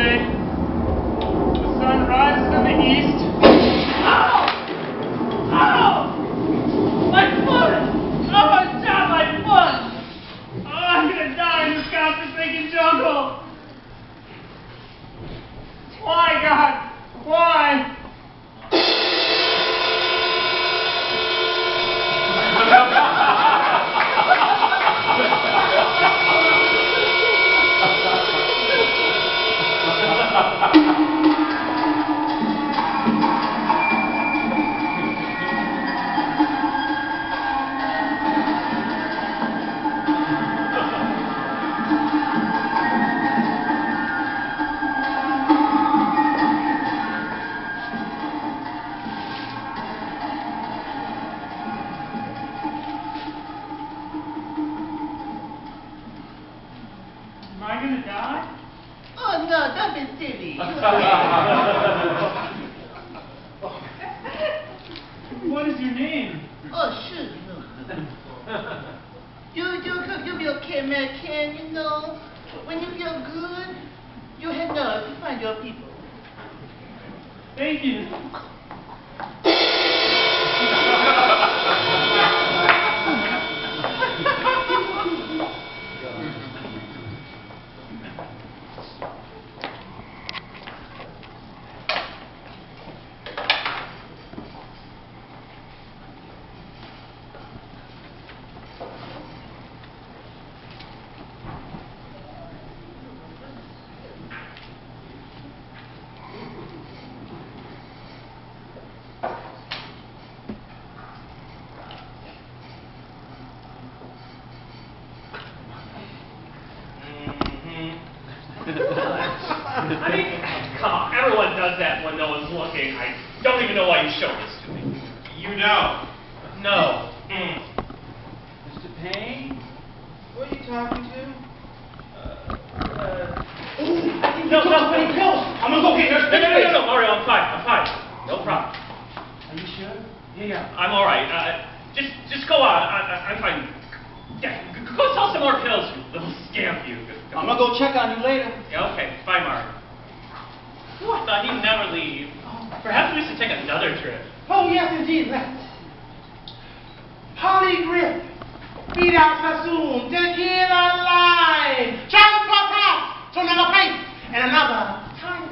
birthday. The sun rises in the east. Ow! Ow! My foot! Oh, it's down my foot! Oh, I'm gonna die in this godforsaken jungle! Why, God? Why? Am I gonna die? Oh, no, don't be silly. What is your name? Oh, shoot, no. You'll be okay, man, Ken, you know. When you feel good, you head up to find your people. Thank you. I mean, come on, everyone does that when no one's looking. I don't even know why you showed this to me. You know. No. Mr. Payne? Who are you talking to? No, I'm gonna go get nurse. No, Mario, I'm fine. No problem. Are you sure? Yeah, I'm all right. Just go on. I'm fine. Yeah, go sell some more pills, you little scamp, you. I'm gonna go check on you later. Yeah, okay, bye, Mario. Ooh, I thought he'd never leave. Perhaps we should take another trip. Oh, yes, indeed, let's. Holly Grip, feed out Sassoon, tequila line, transport out to another place and another time.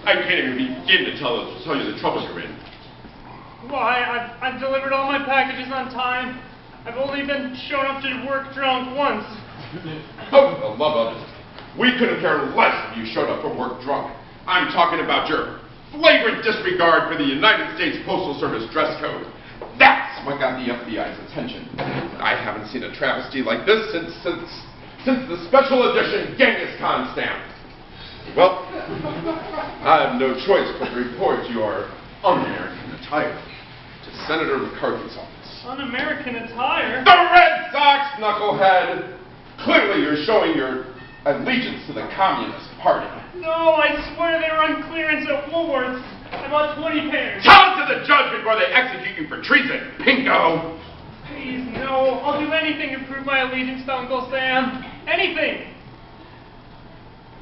I can't even begin to tell you the trouble you're in. Why, I've delivered all my packages on time. I've only been shown up to work drunk once. Oh, for the love of it. We couldn't care less if you showed up from work drunk. I'm talking about your flagrant disregard for the United States Postal Service dress code. That's what got the FBI's attention. I haven't seen a travesty like this since the special edition Genghis Khan stamp. Well, I have no choice but to report your un-American attire to Senator McCarthy's office. Un-American attire? The Red Sox, knucklehead! Clearly you're showing your allegiance to the Communist Party. No, I swear they were on clearance at Woolworth's. I bought 20 pairs. Tell it to the judge before they execute you for treason, pinko! Please, no. I'll do anything to prove my allegiance to Uncle Sam. Anything.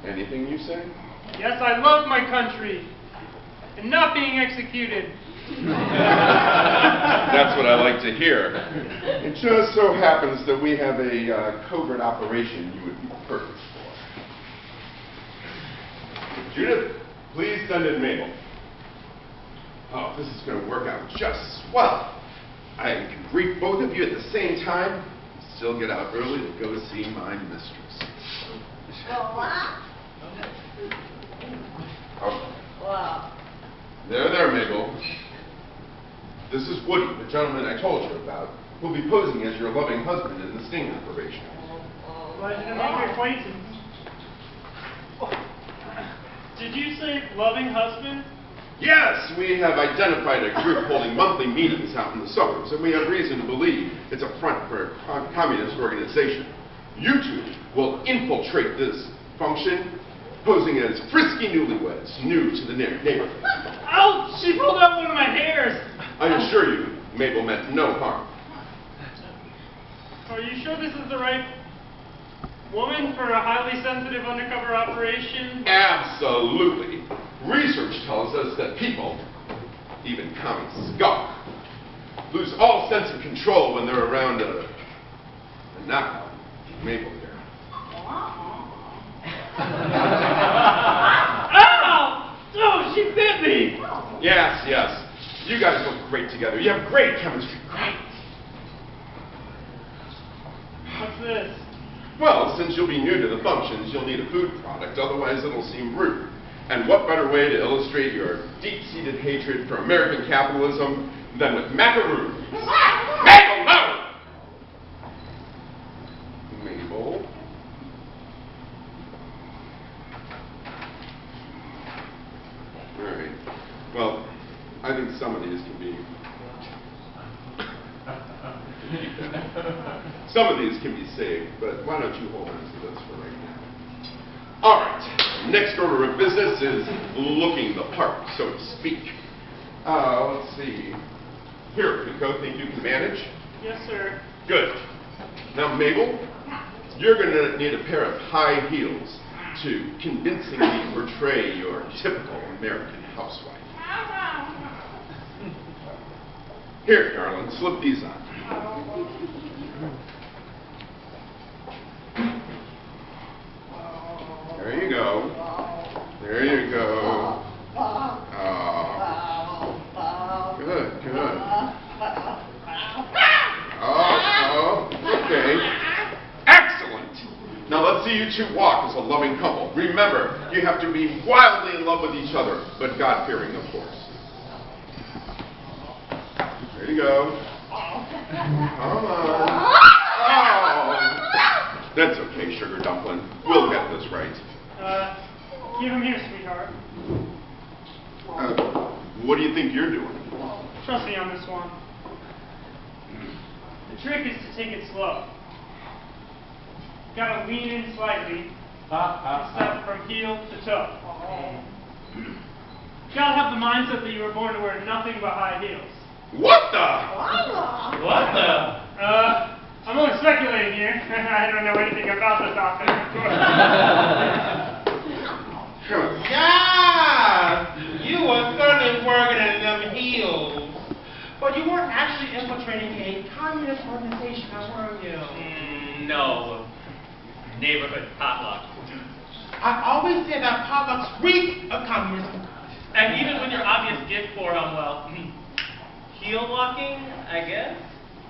Anything you say? Yes, I love my country. And not being executed. That's what I like to hear. It just so happens that we have a covert operation you would be perfect for. Judith, please send in Mabel. Oh, this is going to work out just swell. I can greet both of you at the same time, still get out early to go see my mistress. Oh. Wow. There, Mabel. This is Woody, the gentleman I told you about, who'll be posing as your loving husband in the sting operation. Pleasure to make your acquaintance. Did you say loving husband? Yes, we have identified a group holding monthly meetings out in the suburbs, and we have reason to believe it's a front for a communist organization. You two will infiltrate this function, posing as frisky newlyweds, new to the neighborhood. Ouch! She pulled out one of my hairs! I assure you, Mabel meant no harm. Are you sure this is the right woman for a highly sensitive undercover operation? Absolutely. Research tells us that people, even common skunk, lose all sense of control when they're around a knockout Mabel here. Ow! Oh, she bit me! Yes, yes. You guys look great together. You have great chemistry. Great. What's this? Well, since you'll be new to the functions, you'll need a food product, otherwise it'll seem rude. And what better way to illustrate your deep-seated hatred for American capitalism than with macaroons? Mabel, no! Mabel? All right. Well, I think some of these can be... Some of these can be saved, but why don't you hold on to this for right now? All right. Next order of business is looking the part, so to speak. Let's see. Here, Coco, think you can manage? Yes, sir. Good. Now, Mabel, you're going to need a pair of high heels to convincingly portray your typical American housewife. Here, darling, slip these on. There you go. There you go. Good, good. Okay. Excellent. Now let's see you two walk as a loving couple. Remember, you have to be wildly in love with each other, but God-fearing, of course. There you go. Come on. Oh. That's okay, sugar dumpling. We'll get this right. Give him here, sweetheart. What do you think you're doing? Trust me on this one. The trick is to take it slow. Gotta lean in slightly. Step from heel to toe. Gotta have the mindset that you were born to wear nothing but high heels. What the? What the? I'm only speculating here. I don't know anything about this outfit, of course. Yeah! You were certainly working in them heels. But you weren't actually infiltrating a communist organization, now were you? No. Neighborhood potluck. I always said that potlucks reek of communism. And even when your obvious gift for heel walking, I guess,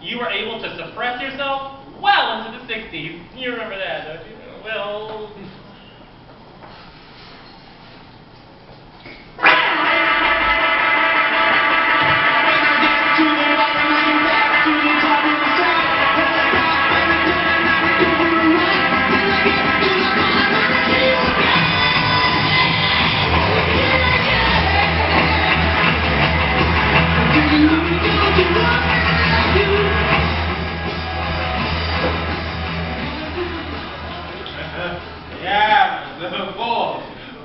you were able to suppress yourself well into the 60s. You remember that, don't you? Well...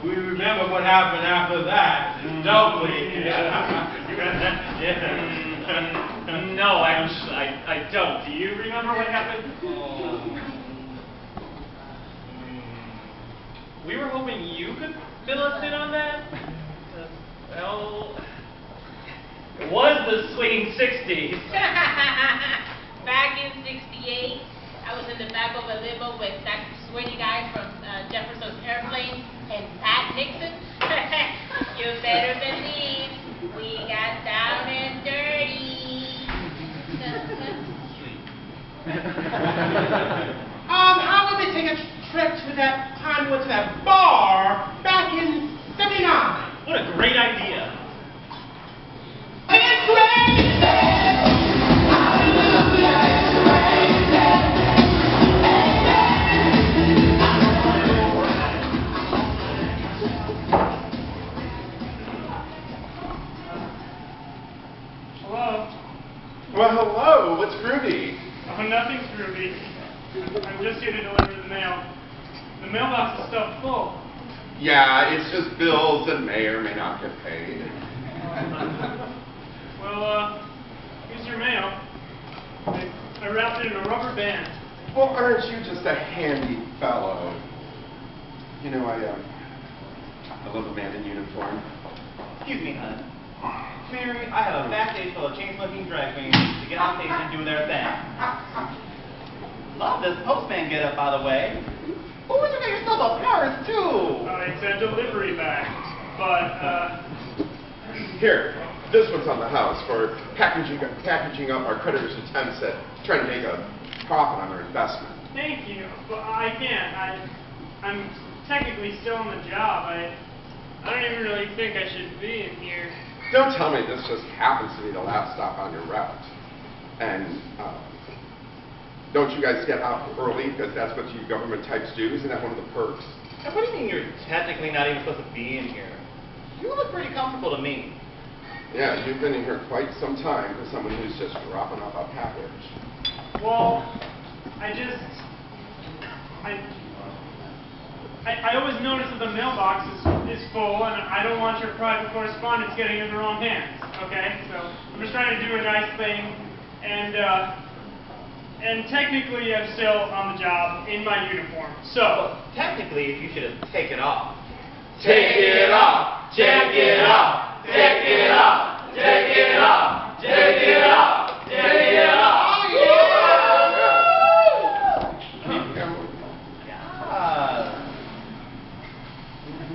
We remember what happened after that, don't we? No, I don't. Do you remember what happened? We were hoping you could fill us in on that. Well, it was the swinging 60s. Back in '68, I was in the back of a limo with that sweaty guy from Jefferson's Airplane and Pat Nixon. You better believe we got down and dirty. How would we take a trip to that time we went to that bar back in '79? What a great idea. It's crazy! Well, hello. What's groovy? Oh, nothing's groovy. I'm just here to deliver the mail. The The mailbox is stuffed full. Yeah, it's just bills that may or may not get paid. Well, here's your mail. I wrapped it in a rubber band. Well, aren't you just a handy fellow? You know, I love a man in uniform. Excuse me, hon. Mary, I have a fat day full of chain-smoking drag queens to get on stage and do their thing. Love this postman get up, by the way. Oh, you got yourself a purse, too. It's a delivery bag, but, Here, this one's on the house for packaging up our creditors' attempts at trying to make a profit on their investment. thank you, but I can't. I'm technically still on the job. I don't even really think I should be in here. Don't tell me this just happens to be the last stop on your route. And don't you guys get out early because that's what you government types do? Isn't that one of the perks? And what do you mean you're technically not even supposed to be in here? You look pretty comfortable to me. Yeah, you've been in here quite some time for someone who's just dropping off a package. Well, I always notice that the mailbox is full, and I don't want your private correspondence getting in the wrong hands, okay? So I'm just trying to do a nice thing, and technically I'm still on the job in my uniform, so. Well, technically, you should have taken off. Take it off! Take it off! Take it off! Take it off! Take it off! Take it off!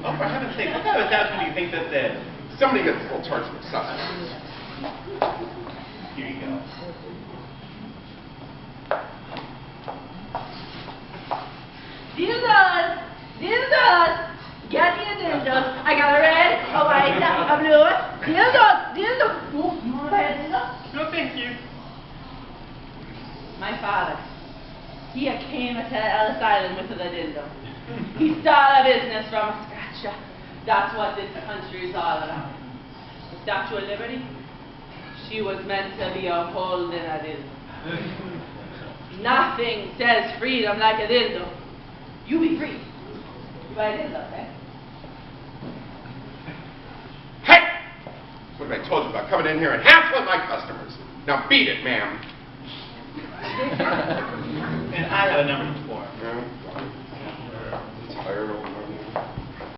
Oh, for heaven's sake, what kind of establishment do you think this is? Somebody gets a full charge of accessories. Here you go. Dildos! Dildos! Get me a dildos. I got a red, a white, a blue. Dildos! Dildos! Oh, you want to buy a dildo? No, thank you. My father, he came to Ellis Island with a dildo. He started a business from a scratch. That's what this country is all about. The Statue of Liberty, she was meant to be a holding a dildo. Nothing says freedom like a dildo. You be free. You buy a dildo, okay? Hey! What have I told you about coming in here and hassling my customers? Now beat it, ma'am. And I have a number for him. Tired old